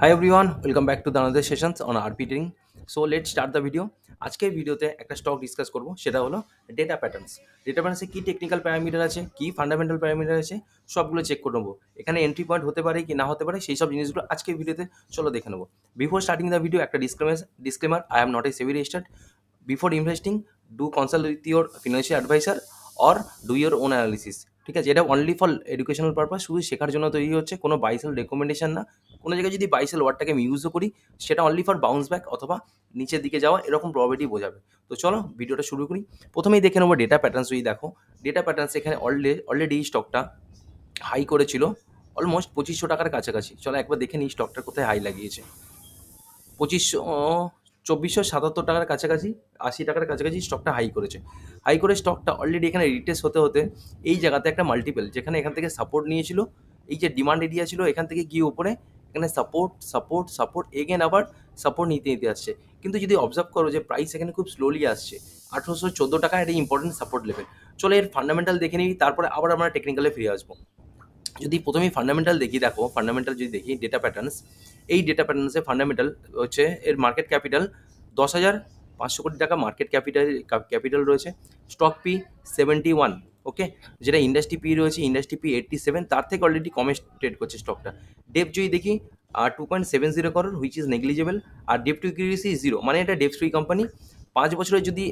Hi everyone, welcome back to the another sessions on RP trading. So let's start the video. আজকের ভিডিওতে একটা stock discuss করব, সেটা হলো ডেটা প্যাটার্নস। ডেটা প্যাটার্নসে কী technical parameter আছে, কী fundamental parameter আছে, সবগুলো চেক করে নেবো। এখানে এন্ট্রি পয়েন্ট হতে পারে কি না হতে পারে, সেই সব জিনিসগুলো আজকের ভিডিওতে চলো দেখে নেবো। বিফোর স্টার্টিং দ্য ভিডিও একটা disclaimer, I am not a Sevi registered. Before investing do consult with your financial adviser or do your own analysis. ঠিক আছে, এটা অনলি ফর এডুকেশনাল পারপাস, শুধু শেখার জন্য তৈরি হচ্ছে, কোনো বাইসেল রেকমেন্ডেশন না। কোনো জায়গায় যদি বাইসেল ওয়ার্ডটাকে আমি ইউজও করি, সেটা অনলি ফর বাউন্স ব্যাক অথবা নিচের দিকে যাওয়া এরকম প্রবাবিলিটি বোঝাবে। তো চলো ভিডিওটা শুরু করি। প্রথমেই দেখে নেবো ডেটা প্যাটার্নস। যদি দেখো ডেটা প্যাটার্নস, এখানে অলরেডি স্টকটা হাই করেছিল অলমোস্ট 2500 টাকার কাছাকাছি। চলো একবার দেখে নিই স্টকটা কোথায় হাই লাগিয়েছে। 2477 টাকার কাছাকাছি, 80 টাকার কাছাকাছি স্টকটা হাই করেছে। হাই করে স্টকটা অলরেডি এখানে রিটেস্ট হতে হতে এই জায়গাতে একটা মাল্টিপল, যেখানে এখান থেকে সাপোর্ট নিয়েছিল, এই যে ডিমান্ড এরিয়া ছিল, এখান থেকে গিয়ে উপরে এখানে সাপোর্ট সাপোর্ট সাপোর্ট এগেন আবার সাপোর্ট নিতে নিতে আসছে। কিন্তু যদি অবজার্ভ করো যে প্রাইস এখানে খুব স্লোলি আসছে, 1814 টাকা এটা ইম্পর্টেন্ট সাপোর্ট লেভেল। চলো এর ফান্ডামেন্টাল দেখে নিই, তারপরে আবার আমরা টেকনিক্যালে ফিরে আসবো। যদি প্রথমেই ফান্ডামেন্টাল দেখি, দেখো ফান্ডামেন্টাল যদি দেখি ডেটা প্যাটার্নস, এই ডেটা প্যাটার্নসে ফান্ডামেন্টাল হচ্ছে এর মার্কেট ক্যাপিটাল 10,500 কোটি টাকা মার্কেট ক্যাপিটাল রয়েছে। স্টক পি 71, ওকে, যেটা ইন্ডাস্ট্রি পি রয়েছে, ইন্ডাস্ট্রি পি 87, তার থেকে অলরেডি কমে ট্রেড করছে স্টকটা। ডেপ যদি দেখি 2.70 crore, which is negligible. R debt to equity zero, মানে এটা ডেপ ফ্রি কোম্পানি। 5 বছরের যদি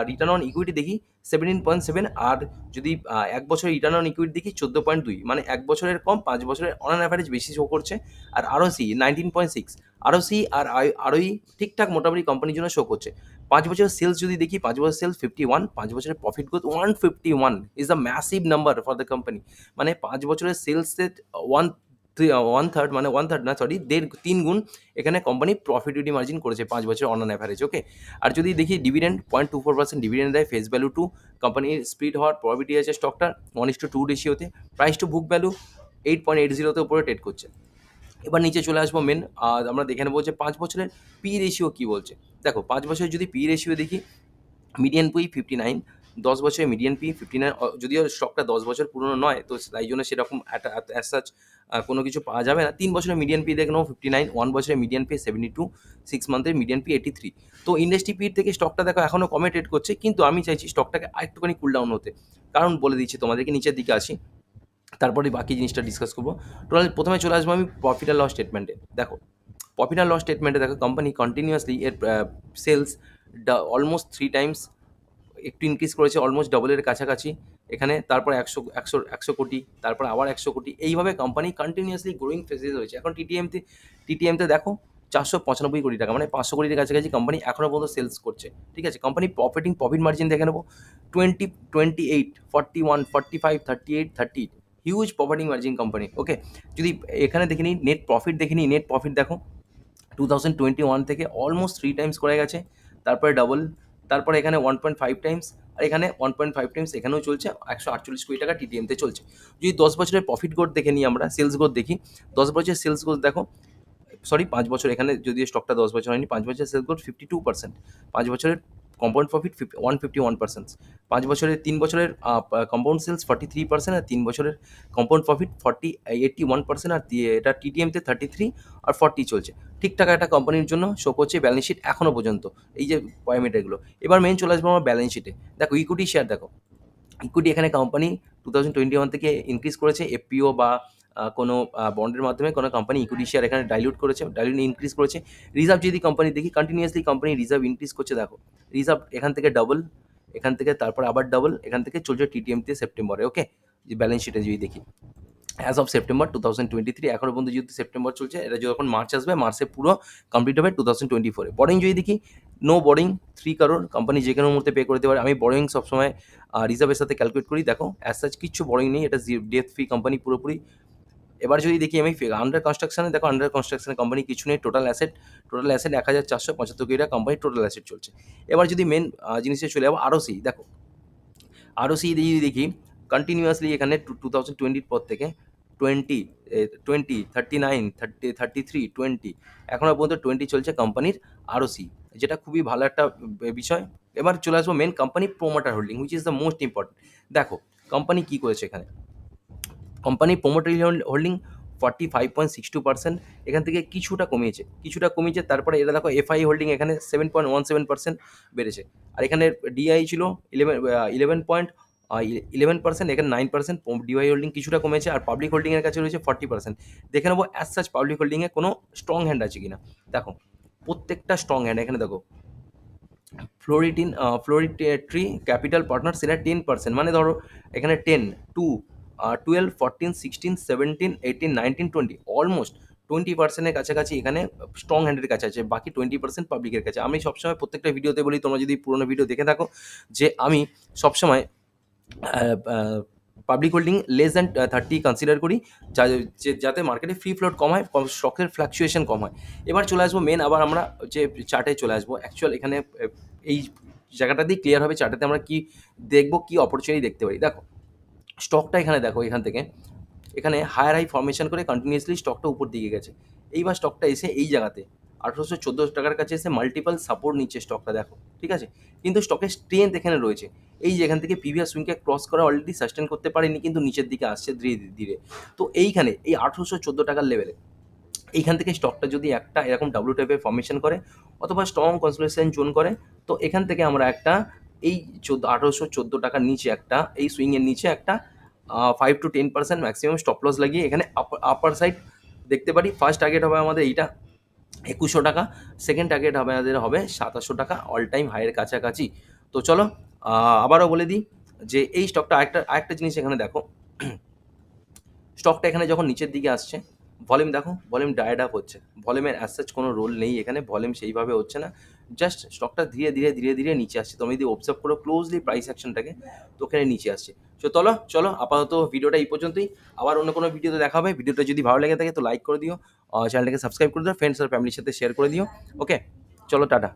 রিটার্ন অন ইকুইটি দেখি 17.7, আর যদি 1 বছরের রিটার্ন অন ইকুইটি দেখি 14.2, মানে 1 বছরের কম, 5 বছরের অন অ্যাভারেজ বেশি শো করছে। আর আরওসি 19.6, আরওসি আর আরওই ঠিকঠাক মোটামুটি কোম্পানির জন্য শো করছে। 5 বছরের সেলস যদি দেখি, 5 বছরের সেলস 51, 5 বছরের profit growth 151 is a massive number for the company. মানে 5 বছরের সেলসের ওয়ান ওয়ান থার্ড, মানে ওয়ান থার্ড না সরি, 3 গুণ এখানে কোম্পানি প্রফিটিভিটি মার্জিন করেছে 5 বছর অন অ্যাভারেজ, ওকে। আর যদি দেখি ডিভিডেন্ড 0.24% ডিভিডেন্ড দেয়, ফেস ভ্যালু টু কোম্পানির স্প্লিট হওয়ার প্রবাবিলিটি আছে স্টকটার 1:2 রেশিওতে। প্রাইস টু বুক ভ্যালু 8.80-তে উপরে ট্রেড করছে। এবার নিচে চলে আসবো মেন, আমরা দেখে নেবো যে 5 বছরের পি রেশিও কী বলছে। দেখো 5 বছরের যদি পি রেশিও দেখি, মিডিয়ান পি 59, 10 বছরের মিডিয়ান পি 59। যদিও স্টকটা 10 বছর পুরনো নয়, তো তাই জন্য সেরকম অ্যাজ সাচ কোনো কিছু পাওয়া যাবে না। 3 বছরের মিডিয়ান পি দেখে নেবো 59, 1 বছরের মিডিয়ান পি 72, 6 মান্থের মিডিয়ান পি 83। তো ইন্ডাস্ট্রি পির থেকে স্টকটা দেখো এখনও কমে ট্রেড করছে, কিন্তু আমি চাইছি স্টকটাকে আরেকটুখানি কুল ডাউন হতে। কারণ বলে দিচ্ছি তোমাদেরকে, নিচের দিকে আসি, তারপরে বাকি জিনিসটা ডিসকাস করবো। টোটাল প্রথমে চলে আসবো আমি প্রফিট অ্যান্ড লস স্টেটমেন্টে। দেখো প্রফিট অ্যান্ড লস স্টেটমেন্টে দেখো কোম্পানি কন্টিনিউয়াসলি এর সেলস অলমোস্ট 3 টাইমস একটু ইনক্রিজ করেছে, অলমোস্ট ডবলের কাছাকাছি এখানে। তারপর 100 কোটি, তারপর আবার 100 কোটি, এইভাবে কোম্পানি কন্টিনিউয়াসলি গ্রোয়িং ফেজে রয়েছে। এখন টিটিএমতে দেখো 495 কোটি টাকা, মানে 500 কোটির কাছাকাছি কোম্পানি এখনও পর্যন্ত সেলস করছে। ঠিক আছে, কোম্পানি প্রফিট মার্জিন দেখে নেবো 20, 28, 41, 45, 38, 30, হিউজ প্রফিটিং মার্জিন কোম্পানি, ওকে। যদি এখানে দেখে নিই নেট প্রফিট, দেখে নিই নেট প্রফিট দেখো 2021 থেকে অলমোস্ট 3 টাইমস করে গেছে, তারপরে ডাবল, তারপরে এখানে 1.5 টাইমস, আর এখানে 1.5 টাইমস এখানেও চলছে। 148 কোটি টাকা টিটিএমতে চলছে। যদি 10 বছরের প্রফিট গ্রোথ দেখে নিই, আমরা সেলস গ্রোথ দেখি, 10 বছরের সেলস গ্রোথ দেখো, সরি 5 বছর, এখানে যদি স্টকটা 10 বছর হয়নি, 5 বছরের সেলস গ্রোথ 52%, 5 বছরের কম্পাউন্ড প্রফিট 151%, 5 বছরের 3 বছরের কম্পাউন্ড সেলস 43%, আর 3 বছরের কম্পাউন্ড প্রফিট 81%, আর এটা টিটিএমতে 33 আর 40 চলছে। ঠিকঠাক একটা কোম্পানির জন্য শো করছে ব্যালেন্স শিট এখনও পর্যন্ত, এই যে প্যারামিটারগুলো। এবার মেন চলে আসবো আমার ব্যালেন্স শিটে। দেখো ইকুইটি শেয়ার দেখো, ইকুইটি এখানে কোম্পানি 2021 থেকে ইনক্রিজ করেছে, এফপিও বা কোনো বন্ডের মাধ্যমে কোনো কোম্পানি ইকুইটি শেয়ার এখানে ডাইলিউট ইনক্রিজ করেছে। রিজার্ভ যদি কোম্পানি দেখি, কন্টিনিউয়াসলি কোম্পানি রিজার্ভ ইনক্রিজ করছে। দেখো রিজার্ভ এখান থেকে ডাবল, এখান থেকে তারপর আবার ডাবল, এখান থেকে চলছে টিটিএমতে সেপ্টেম্বরে, ওকে। যে ব্যালেন্স শিটে যদি দেখি অ্যাজ অফ সেপ্টেম্বর 2023, এখনও পর্যন্ত যেহেতু সেপ্টেম্বর চলছে, এটা যখন মার্চ আসবে, মার্চে পুরো কমপ্লিট হবে 2024। বরিং যদি দেখি, নো বরিং 3 কারোর, কোম্পানি যে কোনো মুহূর্তে পে করে দিতে পারে। আমি বরিং সবসময় রিজার্ভের সাথে ক্যালকুলেট করি। দেখো অ্যাজ সাচ কিচ্ছু বরিং নেই, এটা ডেথ ফ্রি কোম্পানি পুরোপুরি। এবার যদি দেখি আমি আন্ডার কনস্ট্রাকশনে, দেখো আন্ডার কনস্ট্রাকশনে কোম্পানি কিছু নেই। টোটাল অ্যাসেট 1,475 কোটি টাকা কোম্পানির টোটাল অ্যাসেট চলছে। এবার যদি মেন জিনিসে চলে যাবো আরওসি, দেখো আরওসি যদি দেখি কন্টিনিউয়াসলি এখানে 2020 পর থেকে 20, 20, 39, 30, 33, 20, এখনও পর্যন্ত 20 চলছে কোম্পানির আরওসি, যেটা খুবই ভালো একটা বিষয়। এবার চলে আসবো main company promoter holding, which is the most important. দেখো কোম্পানি কী করেছে এখানে, কোম্পানি প্রোমোটারি হোল্ডিং 45.62%। এখান থেকে কিছুটা কমিয়েছে, তারপরে এটা দেখো এফআই হোল্ডিং এখানে 7.17% বেড়েছে। আর এখানে ডিআই ছিল 11% এখানে 9%। ডিওয়াই হোল্ডিং কিছুটা কমেছে, আর পাবলিক হোল্ডিংয়ের কাছে রয়েছে 40%। দেখে নেবো অ্যাজ সাচ পাবলিক হোল্ডিংয়ে কোনো স্ট্রং হ্যান্ড আছে কিনা। দেখো প্রত্যেকটা স্ট্রং হ্যান্ড, এখানে দেখো ফ্লোরিট্রি ক্যাপিটাল পার্টনার্স এরা 10%, মানে ধরো এখানে 10, 2, 12, 14, 16, 17, 18, 19, 20, অলমোস্ট 20%-এর কাছাকাছি এখানে স্ট্রং হ্যান্ডের কাছে আছে, বাকি 20% পাবলিকের কাছে। আমি সবসময় প্রত্যেকটা ভিডিওতে বলি, তোমরা যদি পুরোনো ভিডিও দেখে থাকো, যে আমি সবসময় public holding less than 30 consider করি, যাতে মার্কেটে ফ্রি ফ্লোট কম হয়, স্টকের ফ্লাকচুয়েশন কম হয়। এবার চলে আসবো মেন, আবার আমরা যে চার্টে চলে আসবো। অ্যাকচুয়াল এখানে এই জায়গাটা দিয়ে ক্লিয়ার হবে চার্টেতে আমরা কি দেখবো, কি অপরচুনিটি দেখতে পারি। দেখো স্টকটা এখানে দেখো, এখানে হায়ার হাই ফর্মেশন করে কন্টিনিউয়াসলি স্টকটা উপর দিকে গেছে। এইবার স্টকটা এসে এই জায়গাতে 1814 টাকার কাছে এসে মাল্টিপল সাপোর্ট নিচ্ছে স্টকটা, দেখো ঠিক আছে। কিন্তু স্টকের স্ট্রেংথ এখানে রয়েছে, এই যে এখান থেকে প্রিভিয়াস সুইংকে ক্রস করা অলরেডি সাস্টেন করতে পারেনি, কিন্তু নিচের দিকে আসছে ধীরে ধীরে। তো এইখানে এই 1814 টাকার লেভেলে এইখান থেকে স্টকটা যদি একটা এরকম ডাব্লিউ টাইপের ফর্মেশন করে অথবা স্ট্রং কনসোলিডেশন জোন করে, তো এখান থেকে আমরা একটা এই 1814 টাকার নিচে একটা এই সুইংয়ের নিচে একটা 5 to 10% ম্যাক্সিমাম স্টপ লস লাগিয়ে এখানে আপার সাইড দেখতে পারি। ফার্স্ট টার্গেট হবে আমাদের এইটা 2100 টাকা, সেকেন্ড টার্গেট হবে আমাদের হবে 2700 টাকা, অল টাইম হাইয়ের কাছাকাছি। তো চলো আবারও বলে দিই যে এই স্টকটা আরেকটা জিনিস এখানে দেখো, স্টকটা এখানে যখন নিচের দিকে আসছে, ভলিউম দেখো, ভলিউম ডায়েড আপ হচ্ছে, ভলিউমের অ্যাজ সাচ কোনো রোল নেই এখানে, ভলিউম সেইভাবে হচ্ছে না, জাস্ট স্টকটা ধীরে ধীরে ধীরে ধীরে নিচে আসছে। তুমি যদি অবজার্ভ করো ক্লোজলি প্রাইস অ্যাকশনটাকে, তো ওখানে নিচে আসছে। তো চলো আপাতত ভিডিওটা এই পর্যন্তই, আবার অন্য কোনো ভিডিওতে দেখা হবে। ভিডিওটা যদি ভালো লেগে থাকে তো লাইক করে দিও, চ্যানেলটাকে সাবস্ক্রাইব করে দিও, ফ্রেন্ডস আর ফ্যামিলির সাথে শেয়ার করে দিও। ওকে, চলো টাটা।